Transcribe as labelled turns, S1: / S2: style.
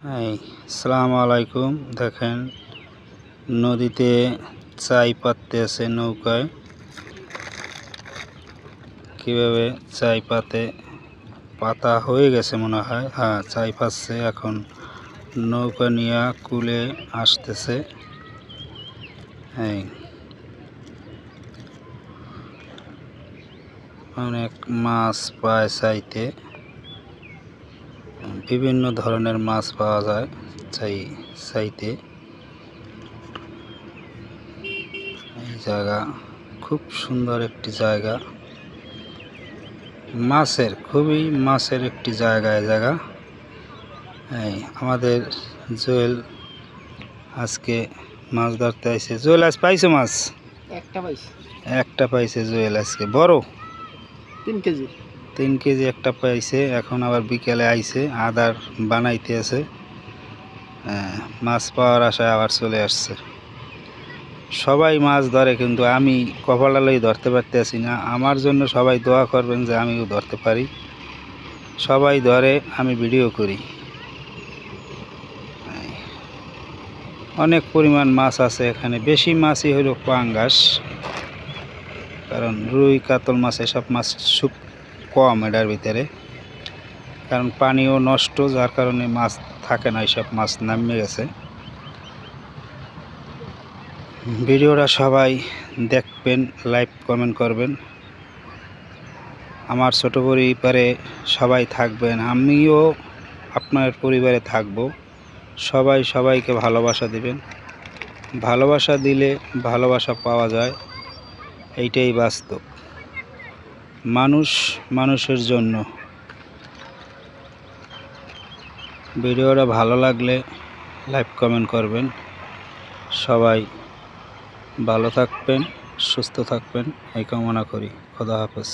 S1: আসসালামু আলাইকুম। দেখেন নদীতে চাই পাততে আছে নৌকায়, কিভাবে চাই পাতা হয়ে গেছে মনে হয়। হ্যাঁ, চাই পাচ্ছে। এখন নৌকা নিয়ে কুলে আসতেছে। অনেক মাছ পায় চাইতে, বিভিন্ন ধরনের মাছ পাওয়া যায় চাইতে। এই জায়গা খুব সুন্দর একটি জায়গা, খুবই মাছের একটি জায়গা। আমাদের জুয়েল আজকে মাছ ধরতে আইছে। জুয়েল আজ পাইছে মাছ? একটা পাইছে জুয়েল আজকে, বড় 3 কেজি একটা পাইছে। এখন আবার বিকেলে আইছে, আদার বানাইতে আছে। মাছ পাওয়ার আশায় আবার চলে আসছে। সবাই মাছ ধরে, কিন্তু আমি কপালালেই ধরতে পারতেছি না। আমার জন্য সবাই দোয়া করবেন যে আমিও ধরতে পারি। সবাই ধরে, আমি ভিডিও করি। অনেক পরিমাণ মাছ আছে এখানে। বেশি মাছই হলো পাঙ্গাস, কারণ রুই কাতল মাছ এসব মাছ খুব কম এটার ভিতরে, কারণ পানিও নষ্ট, যার কারণে মাছ থাকে না। এইসব মাছ নামিয়ে গেছে। ভিডিওটা সবাই দেখবেন, লাইক কমেন্ট করবেন। আমার ছোট পরিবারে সবাই থাকবেন, আমিও আপনার পরিবারে থাকব। সবাই সবাইকে ভালোবাসা দিবেন। ভালোবাসা দিলে ভালোবাসা পাওয়া যায়, এইটাই বাস্তব। মানুষ মানুষের জন্য। ভিডিওটা ভালো লাগলে লাইক কমেন্ট করবেন। সবাই ভালো থাকবেন, সুস্থ থাকবেন, এই কামনা করি। খোদা হাফেজ।